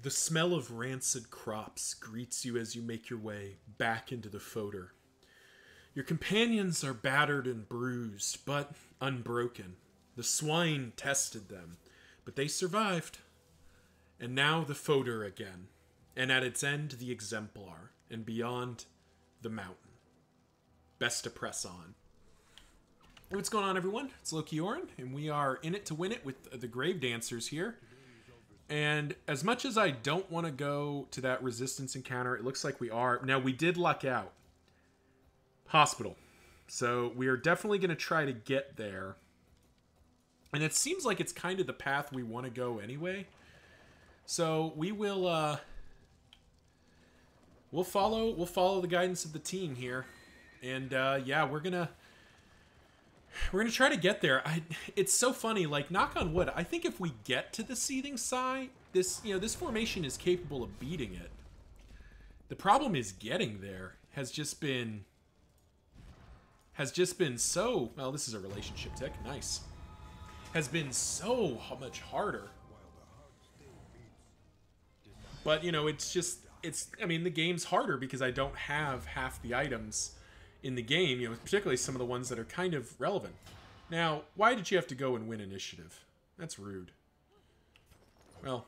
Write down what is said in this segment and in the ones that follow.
The smell of rancid crops greets you as you make your way back into the Foetor. Your companions are battered and bruised, but unbroken. The swine tested them, but they survived. And now the Foetor again, and at its end the exemplar, and beyond the mountain. Best to press on. Hey, what's going on, everyone? It's Loki Orin, and we are in it to win it with the Grave Dancers here. And as much as I don't want to go to that resistance encounter, it looks like we are. Now, we did luck out. Hospital. So we are definitely going to try to get there. And it seems like it's kind of the path we want to go anyway. So we will we'll follow the guidance of the team here. And yeah, we're going to try to get there. It's so funny, like, knock on wood, I think if we get to the Seething Sigh, this formation is capable of beating it. The problem is getting there has just been so, well, this is a relationship tick, nice. Has been so much harder. But, I mean, the game's harder because I don't have half the items in the game, particularly some of the ones that are kind of relevant. Now, why did you have to go and win initiative? That's rude. Well.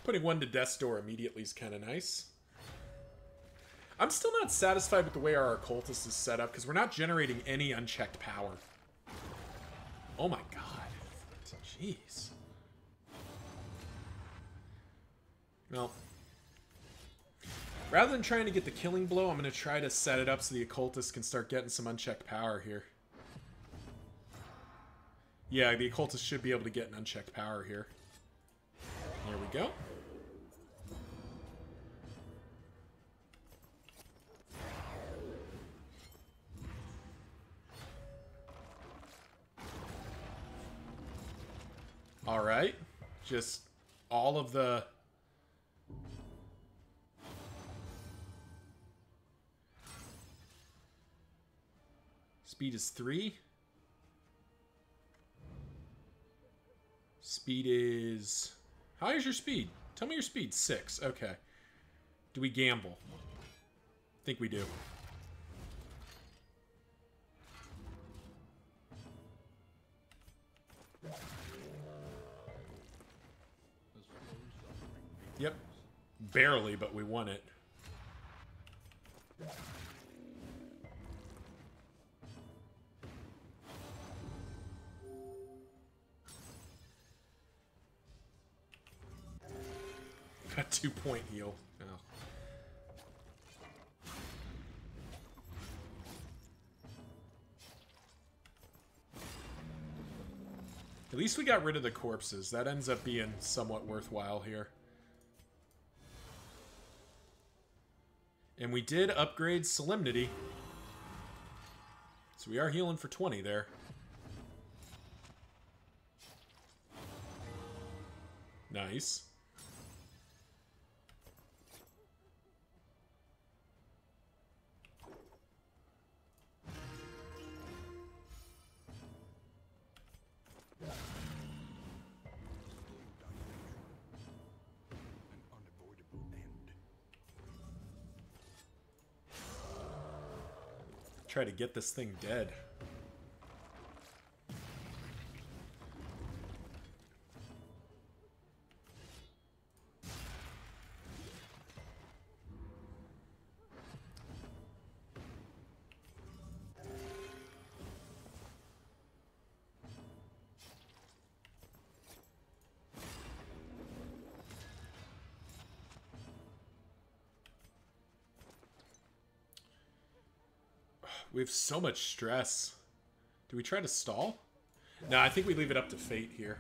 Putting one to death's door immediately is kind of nice. I'm still not satisfied with the way our cultist is set up because we're not generating any unchecked power. Oh my god. Jeez. Well, rather than trying to get the killing blow, I'm going to try to set it up so the occultist can start getting some unchecked power here. Yeah, the occultist should be able to get an unchecked power here. There we go. All right. Just all of the... Speed is 3. Speed is... How high is your speed? Tell me your speed. 6. Okay. Do we gamble? I think we do. Yep. Barely, but we won it. Got 2-point heal. Oh. At least we got rid of the corpses. That ends up being somewhat worthwhile here. And we did upgrade Solemnity. So we are healing for 20 there. Nice. Try to get this thing dead. We have so much stress. Do we try to stall? No, I think we leave it up to fate here.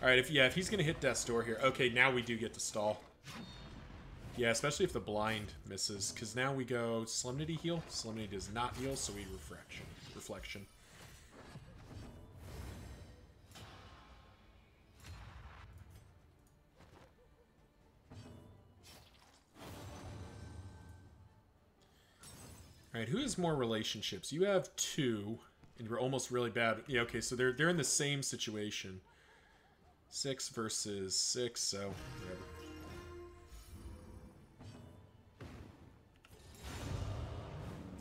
Alright, if he's going to hit death's door here. Okay, now we do get to stall. Yeah, especially if the blind misses. Because now we go Solemnity heal. Solemnity does not heal, so we refresh. reflection. Alright, who has more relationships? You have 2, and you're almost really bad. Yeah, okay, so they're in the same situation. 6 versus 6, so whatever.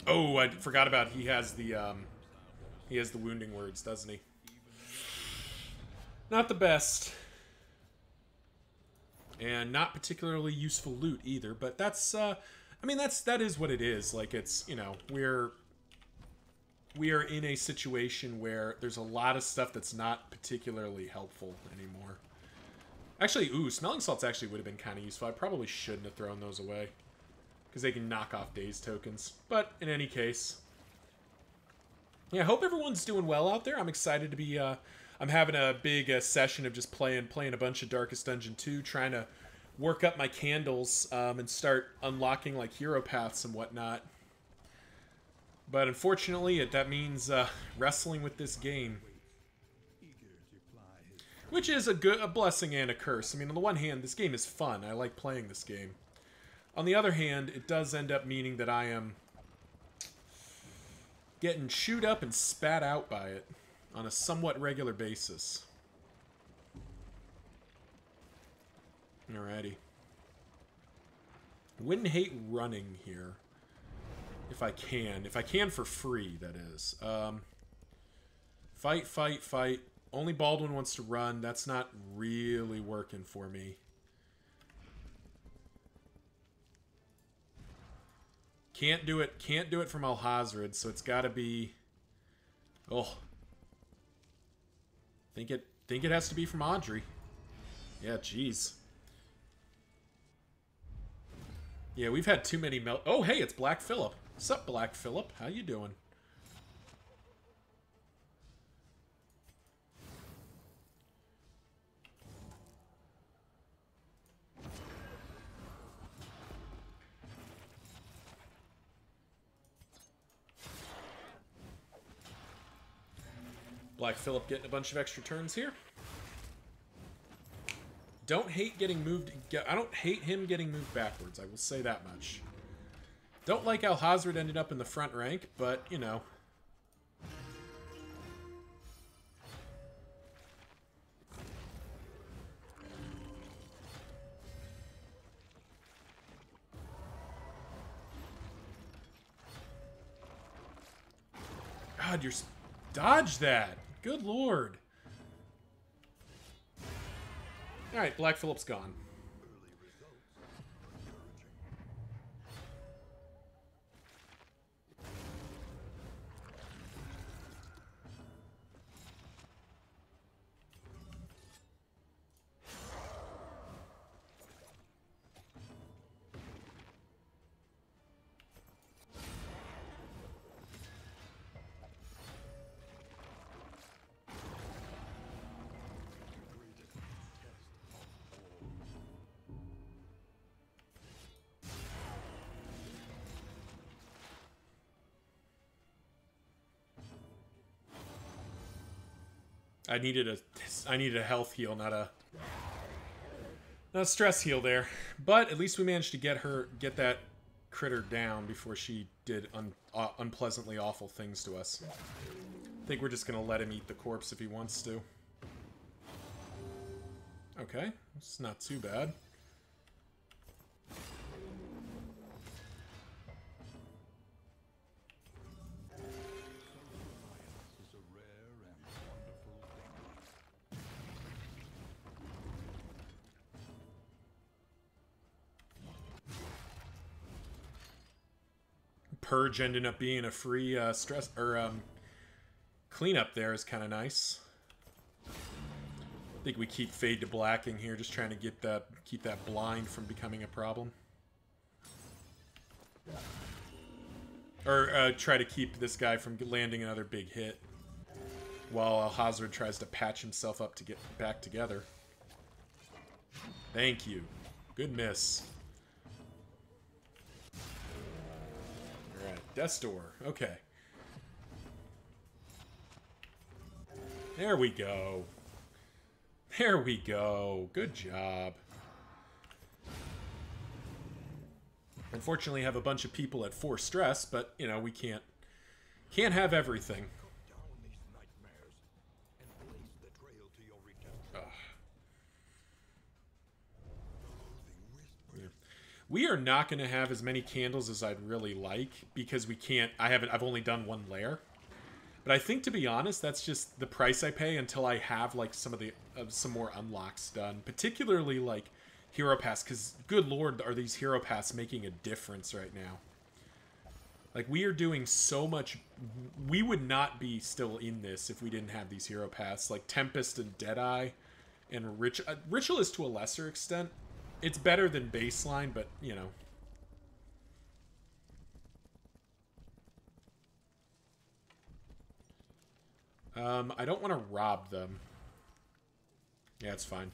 Oh, I forgot about he has the wounding words, doesn't he? Not the best. And not particularly useful loot either, but that's I mean that is what it is. Like, it's, you know, we are in a situation where there's a lot of stuff that's not particularly helpful anymore. Actually, ooh, smelling salts actually would have been kind of useful. I probably shouldn't have thrown those away, because they can knock off daze tokens. But in any case, yeah, I hope everyone's doing well out there. I'm excited to be, I'm having a big session of just playing a bunch of Darkest Dungeon 2, trying to work up my candles and start unlocking, like, hero paths and whatnot. But unfortunately, that means wrestling with this game, which is a blessing and a curse. I mean, on the one hand, this game is fun. I like playing this game. On the other hand, it does end up meaning that I am getting chewed up and spat out by it on a somewhat regular basis. Alrighty. Wouldn't hate running here. If I can. If I can for free, that is. Fight, fight, fight. Only Baldwin wants to run. That's not really working for me. Can't do it. Can't do it from Alhazred, so it's got to be... Oh. Think it has to be from Audrey. Yeah, jeez. Yeah, we've had too many melt... Oh, hey, it's Black Phillip. What's up, Black Phillip? How you doing? Black Phillip getting a bunch of extra turns here. Don't hate getting moved... I don't hate him getting moved backwards, I will say that much. Don't like how Alhazred ended up in the front rank, but, you know. God, you're... Dodge that! Good lord. Alright, Black Phillip's gone. I needed a health heal, not a stress heal there. But at least we managed to get that critter down before she did unpleasantly awful things to us. I think we're just gonna let him eat the corpse if he wants to. Okay, it's not too bad. Purge ended up being a free stress or cleanup there is kind of nice. I think we keep Fade to Blacking here, just trying to keep that blind from becoming a problem. Or try to keep this guy from landing another big hit while Alhazred tries to patch himself up to get back together. Thank you. Good miss. Alright, Death's Door. Okay. There we go. There we go. Good job. Unfortunately, have a bunch of people at 4 stress, but, you know, we can't have everything. Ugh. Yeah. We are not going to have as many candles as I'd really like because we can't. I've only done 1 layer. But I think, to be honest, that's just the price I pay until I have, like, some more unlocks done. Particularly, like, Hero Pass, because, good lord, are these Hero Pass making a difference right now. Like, we are doing so much. We would not be still in this if we didn't have these Hero Pass. Like, Tempest and Deadeye and Ritualist to a lesser extent. It's better than Baseline, but, you know. I don't want to rob them. Yeah, it's fine.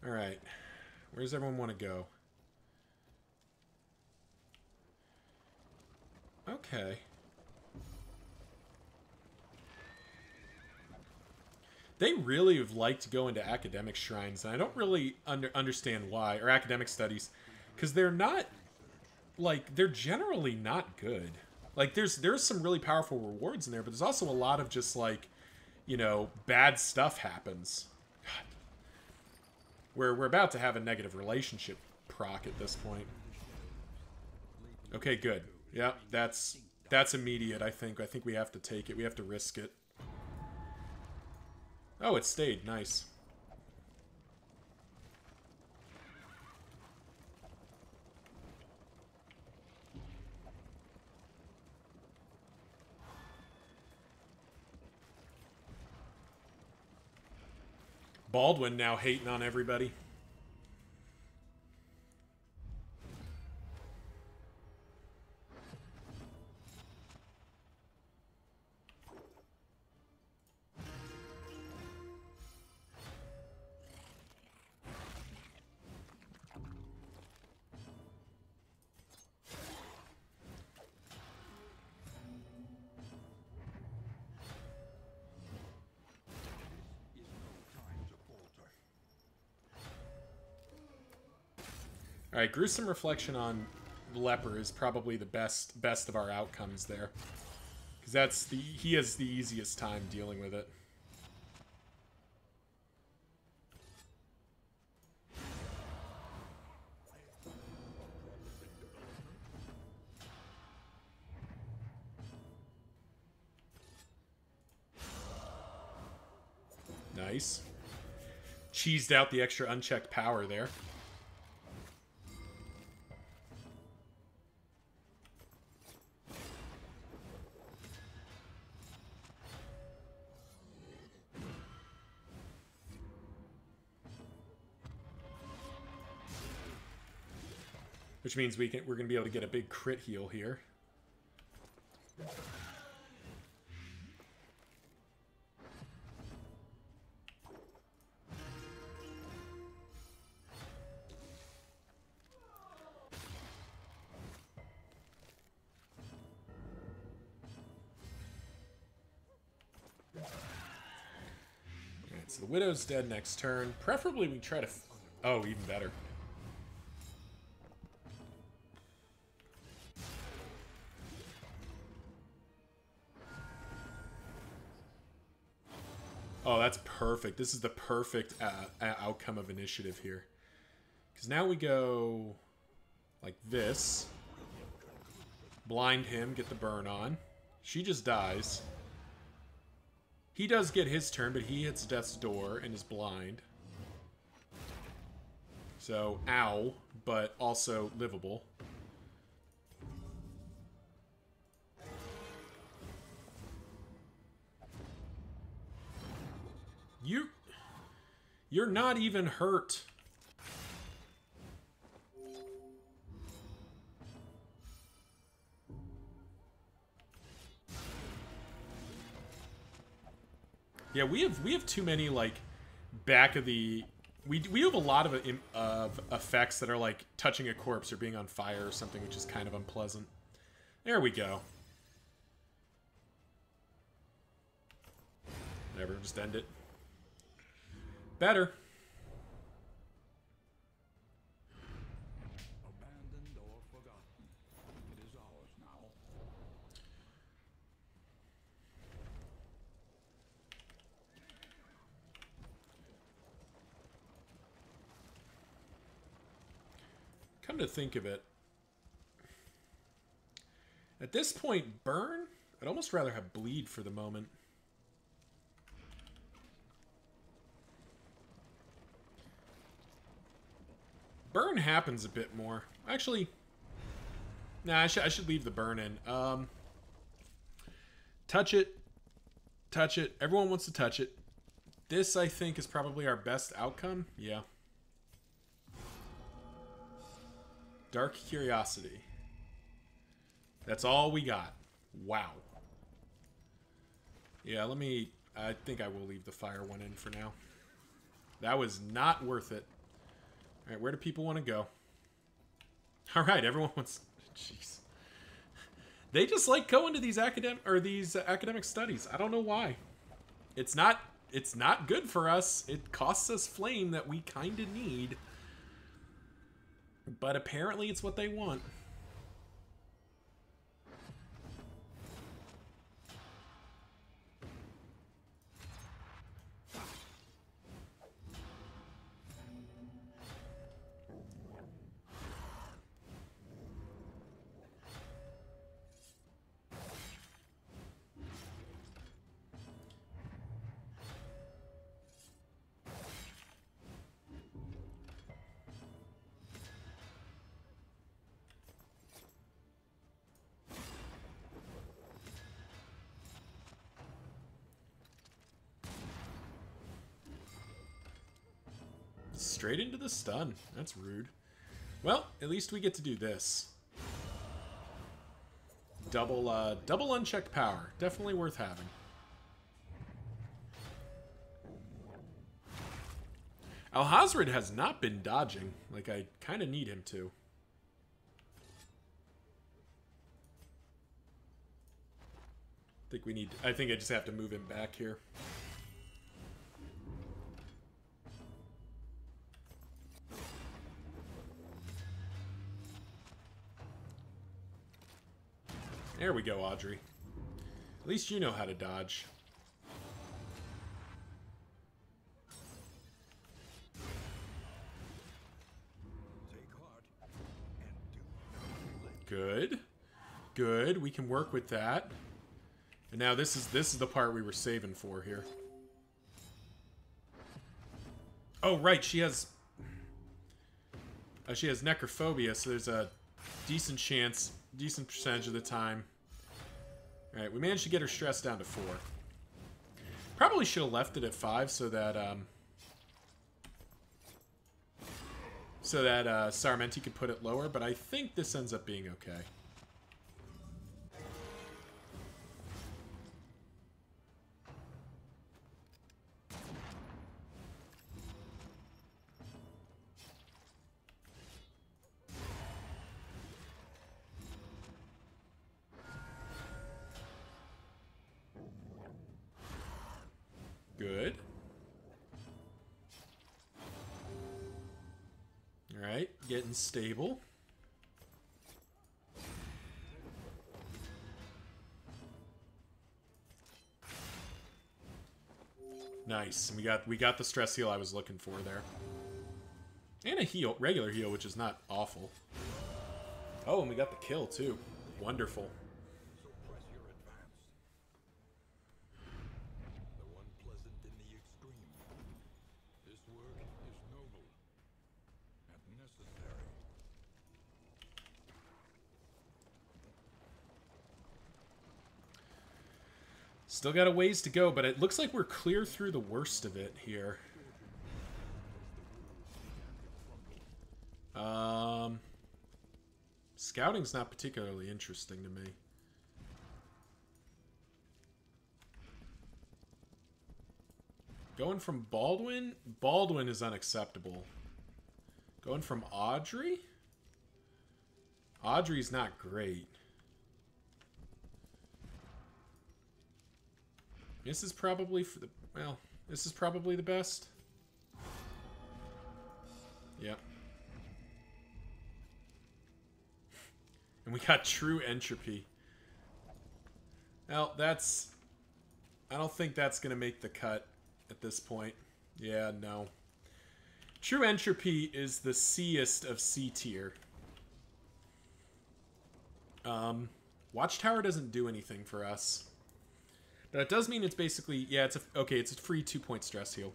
Alright. Where does everyone want to go? Okay. They really have liked to go into academic shrines, and I don't really understand why, or academic studies, because they're not... Like, they're generally not good. Like, there's some really powerful rewards in there, but there's also a lot of just, like, you know, bad stuff happens. God. We're about to have a negative relationship proc at this point. Okay, good. Yeah, that's immediate, I think. I think we have to take it. We have to risk it. Oh, it stayed. Nice. Baldwin now hating on everybody. Alright, Gruesome Reflection on Leper is probably the best of our outcomes there. Because he has the easiest time dealing with it. Nice. Cheesed out the extra unchecked power there. Which means we're going to be able to get a big crit heal here. Alright, so the Widow's dead next turn. Preferably we try to... Oh, even better. Oh, that's perfect. This is the perfect outcome of initiative here. Because now we go like this. Blind him, get the burn on. She just dies. He does get his turn, but he hits death's door and is blind. So, ow, but also livable. You're not even hurt. Yeah, we have too many like back of the We have a lot of effects that are like touching a corpse or being on fire or something, which is kind of unpleasant. There we go. Whatever, just end it. Better. Abandoned or forgotten. It is ours now. Come to think of it, at this point, burn? I'd almost rather have bleed for the moment. Burn happens a bit more. Actually, nah, I should leave the burn in. Touch it. Touch it. Everyone wants to touch it. This, I think, is probably our best outcome. Yeah. Dark Curiosity. That's all we got. Wow. Yeah, I think I will leave the fire one in for now. That was not worth it. Alright, where do people want to go? Alright, everyone wants... Jeez. They just like going to these academic studies. I don't know why. It's not good for us. It costs us flame that we kind of need. But apparently it's what they want. Straight into the stun. That's rude. Well, at least we get to do this. Double unchecked power. Definitely worth having. Alhazred has not been dodging. Like, I kind of need him to. I think I just have to move him back here. There we go, Audrey. At least you know how to dodge. Take heart and do Good. Good. We can work with that. And now this is the part we were saving for here. Oh, right. She has necrophobia, so there's a decent percentage of the time. Alright, we managed to get her stress down to 4. Probably should have left it at 5 so that Saramenti could put it lower, but I think this ends up being okay. Good. Alright, getting stable. Nice. We got the stress heal I was looking for there. And a heal, regular heal, which is not awful. Oh, and we got the kill too. Wonderful. so press your advance. The one pleasant in the extreme. This work is noble and necessary. Still got a ways to go, but it looks like we're clear through the worst of it here. Scouting's not particularly interesting to me. Going from Baldwin? Baldwin is unacceptable. Going from Audrey? Audrey's not great. This is probably for the... Well, this is probably the best. Yep. And we got true entropy. Well, that's... I don't think that's going to make the cut at this point. Yeah, no. True entropy is the C-est of C tier. Watchtower doesn't do anything for us. But it does mean it's basically... Yeah, it's a... Okay, it's a free 2-point stress heal.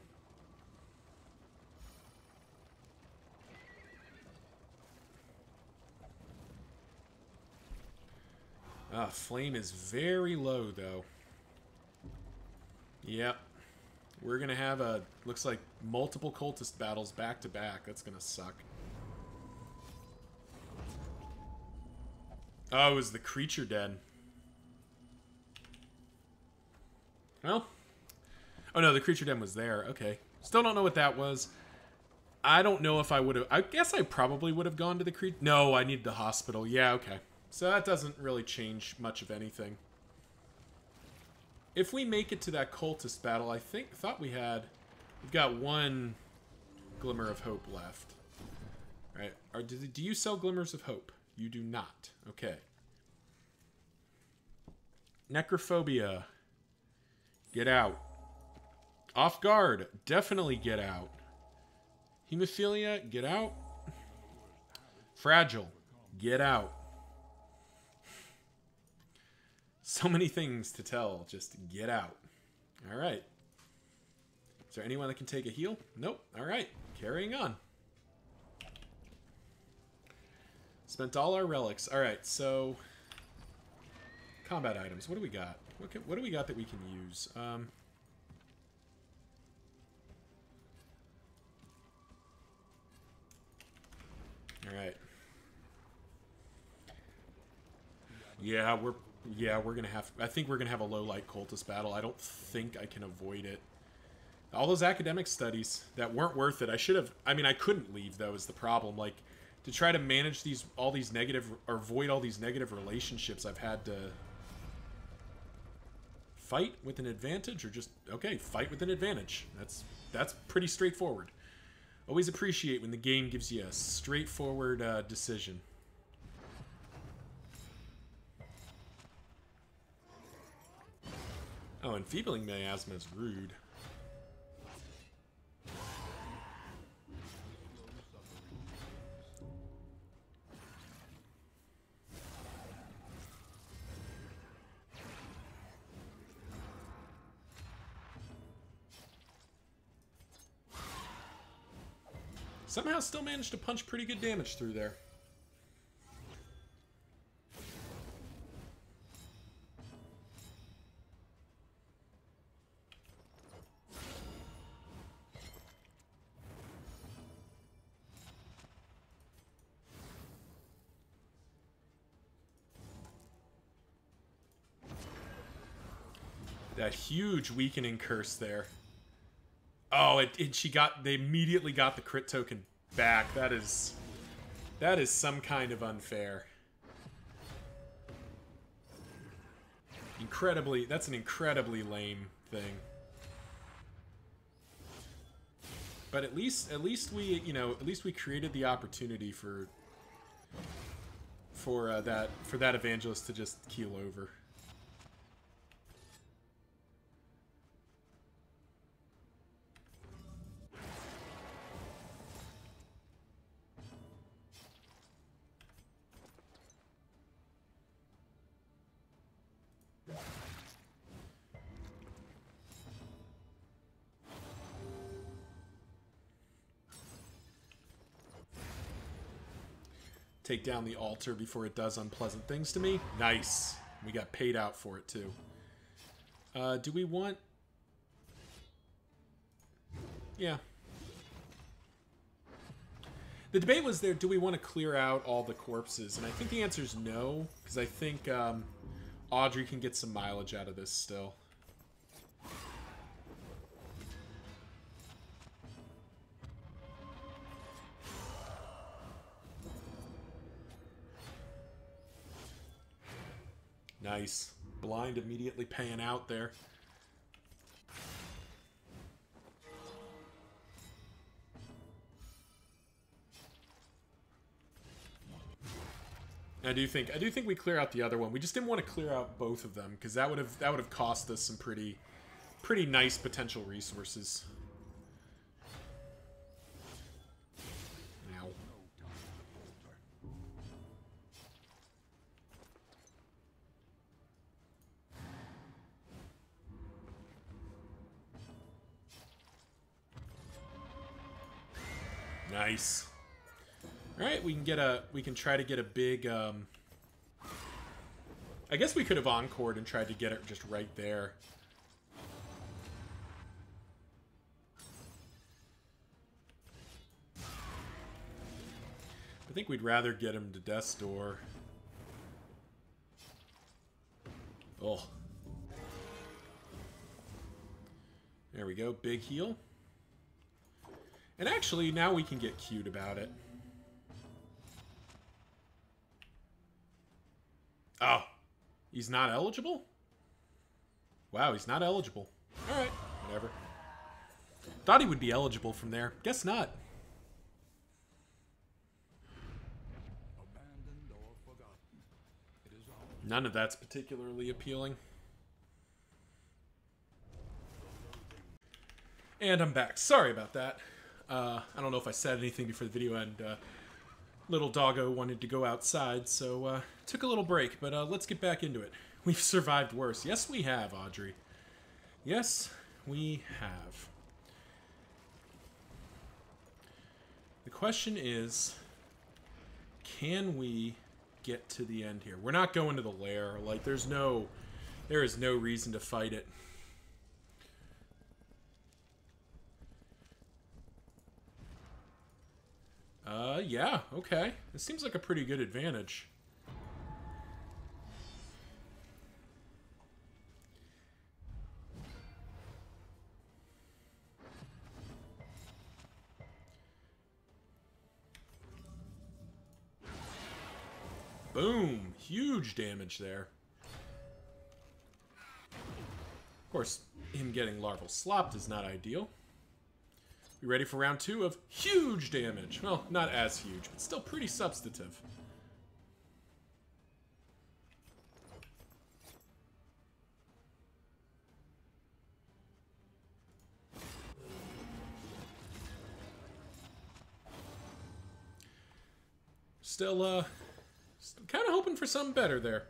Flame is very low, though. Yep. We're going to have a... Looks like multiple cultist battles back to back. That's going to suck. Oh, it was the creature den. Well. Oh, no, the creature den was there. Okay. Still don't know what that was. I don't know if I would have... I guess I probably would have gone to the creature... No, I need the hospital. Yeah, okay. So that doesn't really change much of anything. If we make it to that cultist battle, I thought we had... We've got one glimmer of hope left. All right. Do you sell glimmers of hope? You do not. Okay. Necrophobia. Get out. Off guard. Definitely get out. Hemophilia. Get out. Fragile. Get out. So many things to tell. Just get out. All right. Is there anyone that can take a heal? Nope. All right. Carrying on. Spent all our relics. All right. So combat items. What do we got? What do we got that we can use? All right. Yeah, we're gonna have... I think we're gonna have a low light cultist battle. I don't think I can avoid it. All those academic studies that weren't worth it. I should have... I mean, I couldn't leave, though, is the problem. Like, to try to manage all these negative... Or avoid all these negative relationships, I've had to... Fight with an advantage, or just... Okay, fight with an advantage. That's pretty straightforward. Always appreciate when the game gives you a straightforward decision. Oh, enfeebling miasma is rude. Somehow still managed to punch pretty good damage through there. That huge weakening curse there. Oh, they immediately got the crit token back. That is some kind of unfair. That's an incredibly lame thing. But at least we created the opportunity for that evangelist to just keel over. Take down the altar before it does unpleasant things to me. Nice. We got paid out for it, too. Do we want... Yeah. The debate was there, do we want to clear out all the corpses? And I think the answer is no, because I think Audrey can get some mileage out of this still. Nice. Blind immediately paying out there. I do think we clear out the other one. We just didn't want to clear out both of them because that would have cost us some pretty nice potential resources. Ow. Nice. All right, we can try to get a big. I guess we could have encored and tried to get it just right there. I think we'd rather get him to Death's Door. Oh. There we go, big heal. And actually, now we can get cute about it. Oh. He's not eligible? Wow, he's not eligible. Alright, whatever. Thought he would be eligible from there. Guess not. Abandoned or forgotten. It is ours. None of that's particularly appealing. And I'm back. Sorry about that. I don't know if I said anything before the video end. Little doggo wanted to go outside, so took a little break, but let's get back into it. We've survived worse. Yes, we have, Audrey. Yes, we have. The question is, can we get to the end here? We're not going to the lair. Like, there is no reason to fight it. Yeah, okay. It seems like a pretty good advantage. Boom! Huge damage there. Of course, him getting larval slopped is not ideal. You ready for round 2 of huge damage? Well, not as huge, but still pretty substantive. Still kind of hoping for something better there.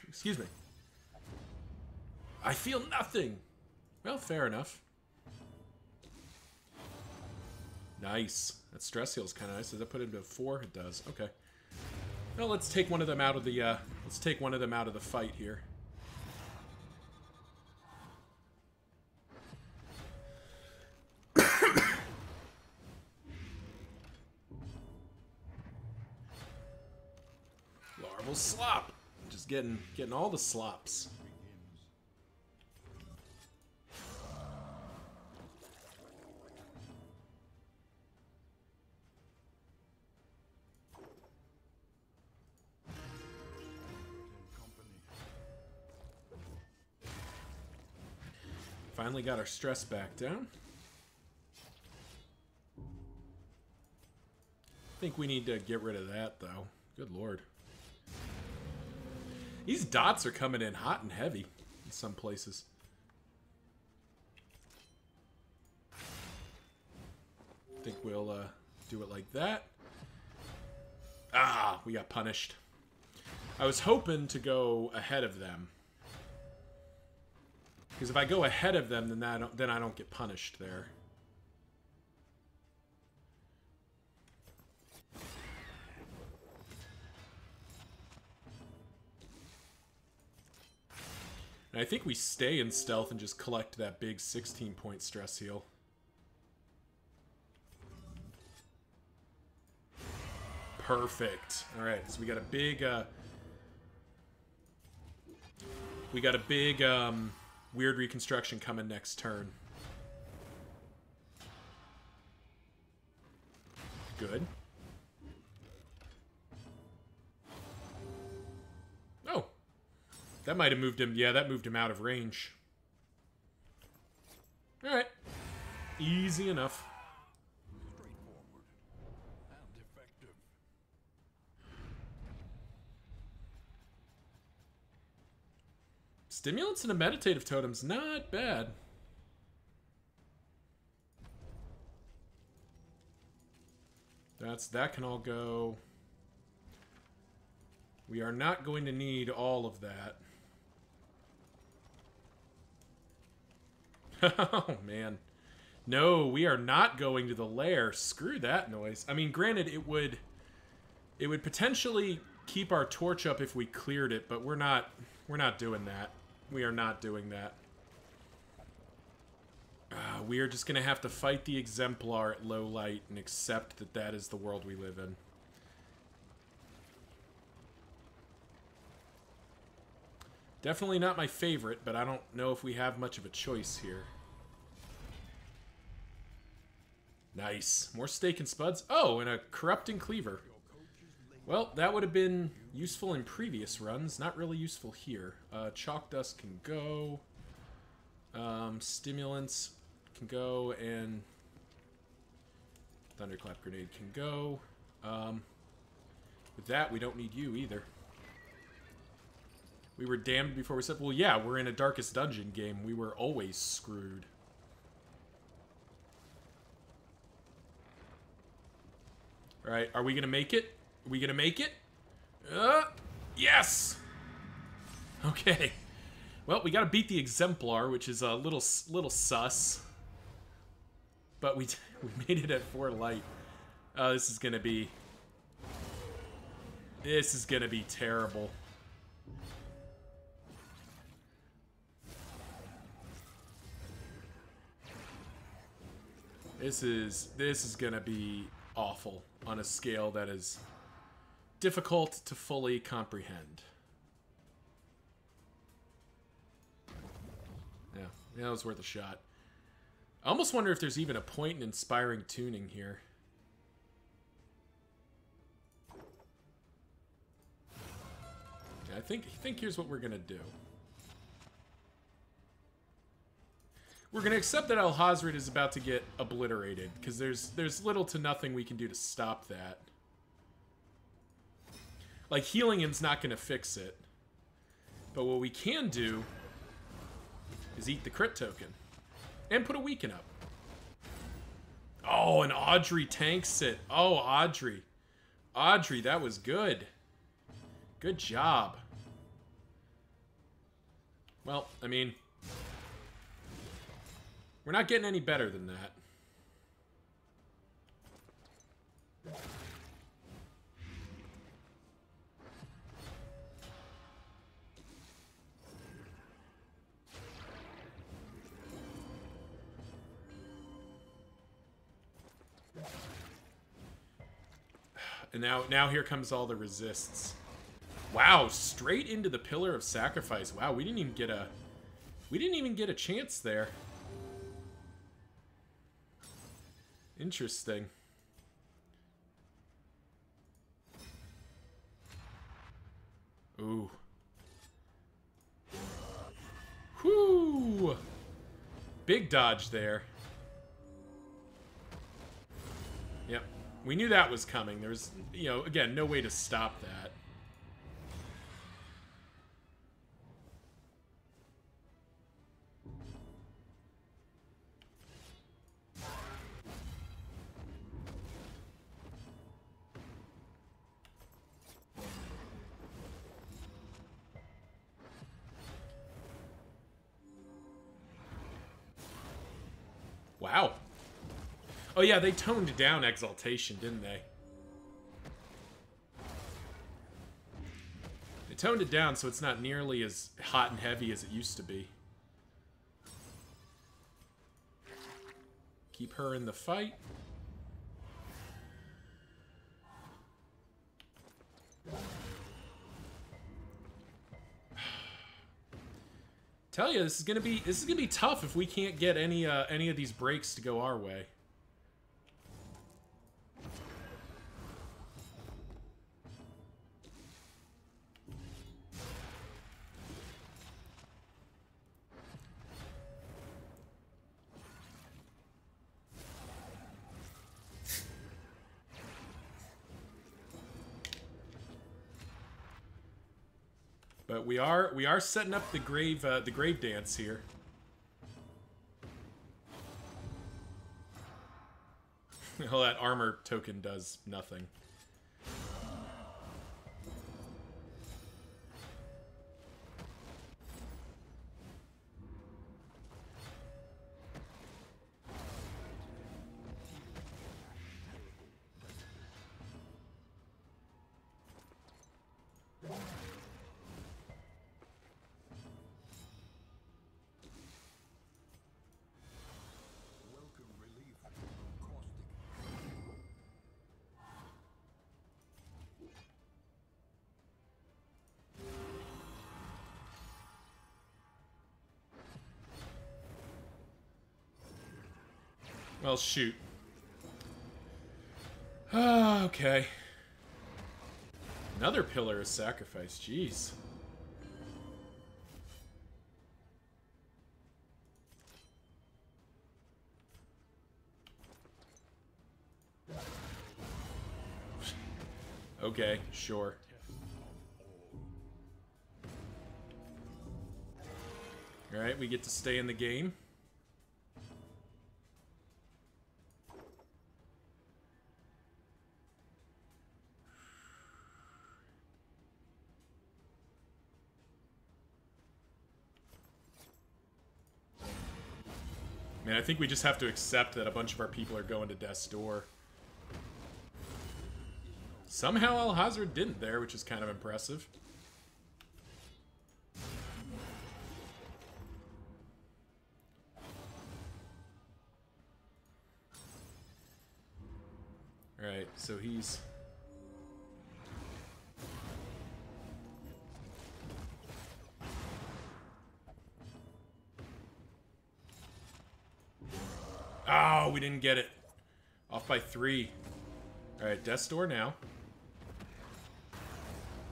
Excuse me. I feel nothing. Well, fair enough. Nice. That stress heal's kind of nice. Does that put it into 4? It does. Okay. Well, let's take one of them out of the fight here. Larval slop. Just getting all the slops. Finally got our stress back down. I think we need to get rid of that, though. Good lord. These dots are coming in hot and heavy in some places. I think we'll do it like that. Ah, we got punished. I was hoping to go ahead of them. Because if I go ahead of them, then I don't get punished there. And I think we stay in stealth and just collect that big 16-point stress heal. Perfect. Alright, so we got a big We got a big weird reconstruction coming next turn. Good. Oh. That might have moved him. Yeah, that moved him out of range. Alright. Easy enough. Straightforward and effective. Stimulants and a meditative totem's not bad. That can all go. We are not going to need all of that. Oh, man. No, we are not going to the lair. Screw that noise. I mean, granted, it would potentially keep our torch up if we cleared it, but we're not doing that. We are not doing that. We are just going to have to fight the Exemplar at low light and accept that that is the world we live in. Definitely not my favorite, but I don't know if we have much of a choice here. Nice. More Stake and Spuds. Oh, and a Corrupting Cleaver. Well, that would have been useful in previous runs. Not really useful here. Chalk Dust can go. Stimulants can go, and Thunderclap Grenade can go. With that, we don't need you either. We were damned before we said, well, yeah, we're in a Darkest Dungeon game. We were always screwed. Alright, are we going to make it? Are we going to make it? Yes! Okay. Well, we got to beat the Exemplar, which is a little sus. But we made it at 4 light. Oh, this is going to be... This is going to be terrible. This is going to be awful on a scale that is difficult to fully comprehend. Yeah, that was worth a shot. I almost wonder if there's even a point in inspiring tuning here. Yeah, I think here's what we're gonna do. We're gonna accept that Al-Hazred is about to get obliterated, because there's little to nothing we can do to stop that. Like, healing him's not gonna fix it. But what we can do is eat the crit token. And put a weaken up. Oh, and Audrey tanks it. Oh, Audrey. Audrey, that was good. Good job. Well, I mean... We're not getting any better than that. And now here comes all the resists. Wow, straight into the Pillar of Sacrifice. Wow, we didn't even get a chance there. Interesting. Ooh. Whoo! Big dodge there. Yep. We knew that was coming. There was, you know, again, no way to stop that. Wow. Oh yeah, they toned down Exaltation, didn't they? They toned it down so it's not nearly as hot and heavy as it used to be. Keep her in the fight. Tell you, this is gonna be tough if we can't get any of these breaks to go our way. But we are setting up the grave dance here. Well, that armor token does nothing. Welcome relief from caustic. Well, shoot. Okay. Another pillar of sacrifice. Jeez. Okay, sure. Alright, we get to stay in the game. Man, I think we just have to accept that a bunch of our people are going to death's door. Somehow Al-Hazard didn't there, which is kind of impressive. Alright, so he's... Oh, we didn't get it. Off by 3. Alright, death's door now.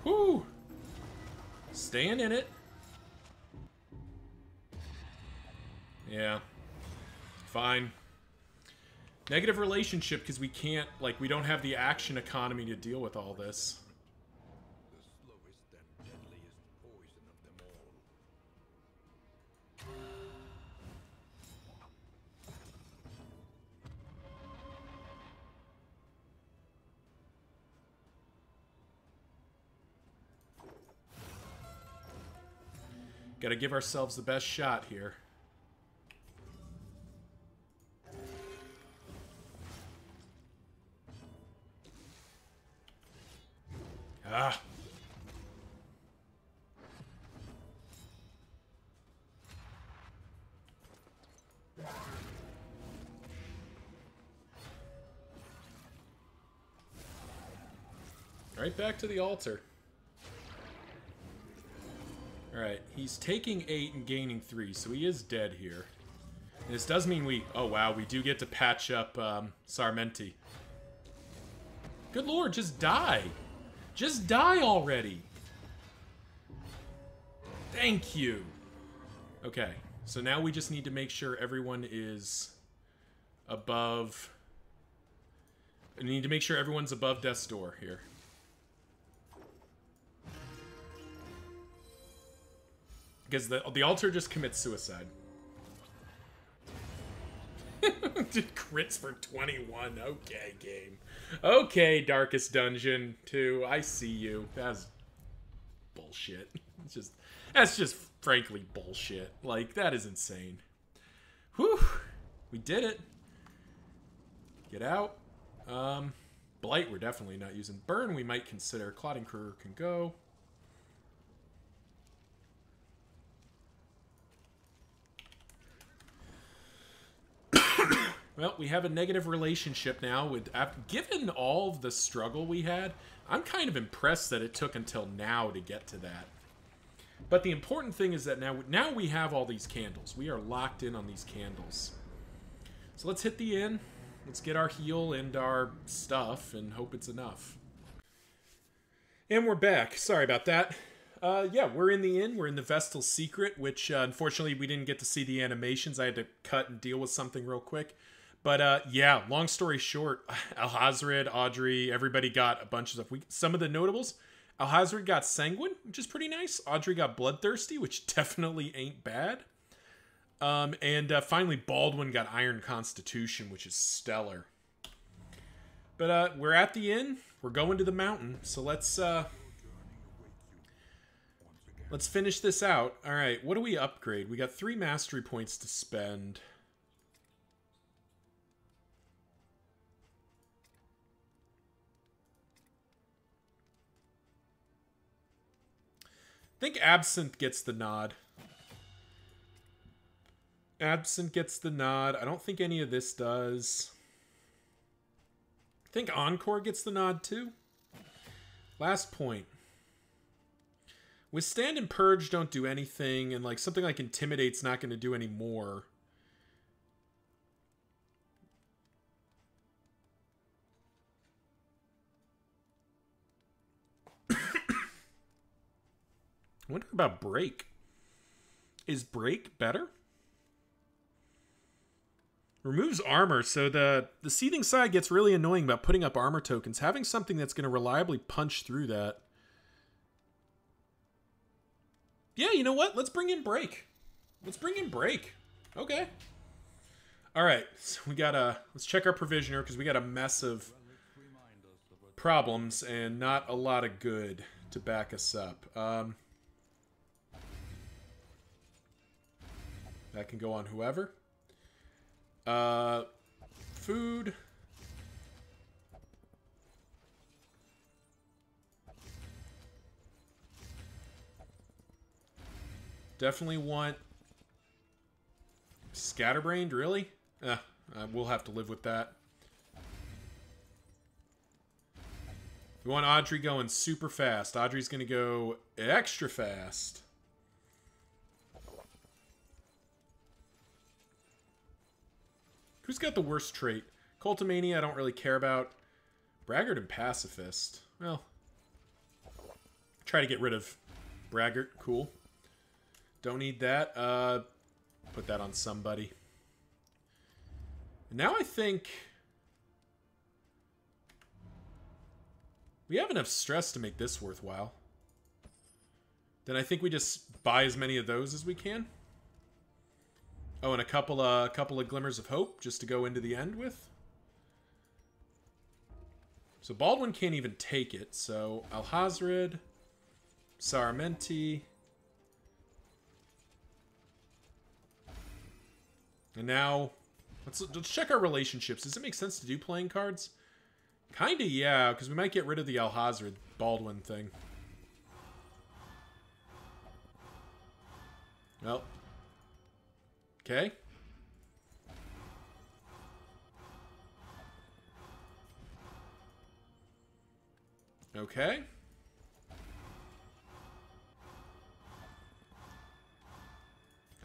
Whoo! Staying in it. Yeah. Fine. Negative relationship because we can't, like, we don't have the action economy to deal with all this. The slowest and deadliest poison of them all. Gotta give ourselves the best shot here. Ah. Right back to the altar. Alright, he's taking 8 and gaining 3, so he is dead here. And this does mean we... Oh, wow, we do get to patch up Sarmenti. Good lord, just die! Just die already! Thank you! Okay, so now we just need to make sure everyone is above... We need to make sure everyone's above death's door here. Because the altar just commits suicide. Did crits for 21. Okay, game. Okay, Darkest Dungeon 2. I see you. That's bullshit. That's just frankly bullshit. Like, that is insane. Whew. We did it. Get out. Blight we're definitely not using. Burn we might consider. Clotting Crew can go. Well, we have a negative relationship now with... Given all of the struggle we had, I'm kind of impressed that it took until now to get to that. But the important thing is that now we have all these candles. We are locked in on these candles. So let's hit the inn. Let's get our heal and our stuff and hope it's enough. And we're back. Sorry about that. Yeah, we're in the inn. We're in the Vestal Secret, which unfortunately we didn't get to see the animations. I had to cut and deal with something real quick. But yeah, long story short, Alhazred, Audrey, everybody got a bunch of stuff. Some of the notables, Alhazred got Sanguine, which is pretty nice. Audrey got Bloodthirsty, which definitely ain't bad. And finally, Baldwin got Iron Constitution, which is stellar. But we're at the inn. We're going to the mountain. So let's finish this out. All right, what do we upgrade? We got 3 mastery points to spend. I think Absinthe gets the nod. Absinthe gets the nod. I don't think any of this does. I think Encore gets the nod too. Last point. Withstand and Purge don't do anything, and like something like Intimidate's not going to do any more. I wonder about Break. Is Break better? Removes armor, so the Seething side gets really annoying about putting up armor tokens. Having something that's going to reliably punch through that. Yeah, you know what? Let's bring in Break. Let's bring in Break. Okay. Alright, so we gotta... Let's check our provisioner, because we got a mess of problems and not a lot of good to back us up. That can go on whoever. Food. Definitely want Scatterbrained, really? We'll have to live with that. We want Audrey going super fast. Audrey's going to go extra fast. Who's got the worst trait? Cultomania I don't really care about. Braggart and Pacifist. Well, try to get rid of Braggart. Cool. Don't need that. Put that on somebody. And now I think we have enough stress to make this worthwhile. Then I think we just buy as many of those as we can. Oh, and a couple of glimmers of hope just to go into the end with. So Baldwin can't even take it. So Alhazred, Saramenti, and now let's check our relationships. Does it make sense to do playing cards? Kinda, yeah, because we might get rid of the Alhazred Baldwin thing. Well. Okay. Okay.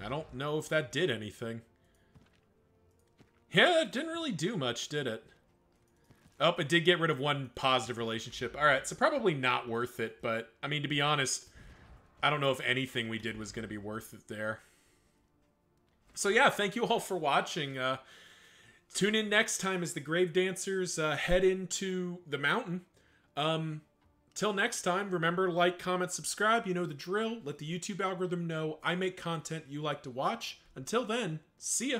I don't know if that did anything. Yeah, it didn't really do much, did it? Oh, it did get rid of one positive relationship. Alright, so probably not worth it, but, I mean, to be honest, I don't know if anything we did was going to be worth it there. So yeah, thank you all for watching. Tune in next time as the Grave Dancers head into the mountain. Till next time, remember, like, comment, subscribe. You know the drill. Let the YouTube algorithm know I make content you like to watch. Until then, see ya.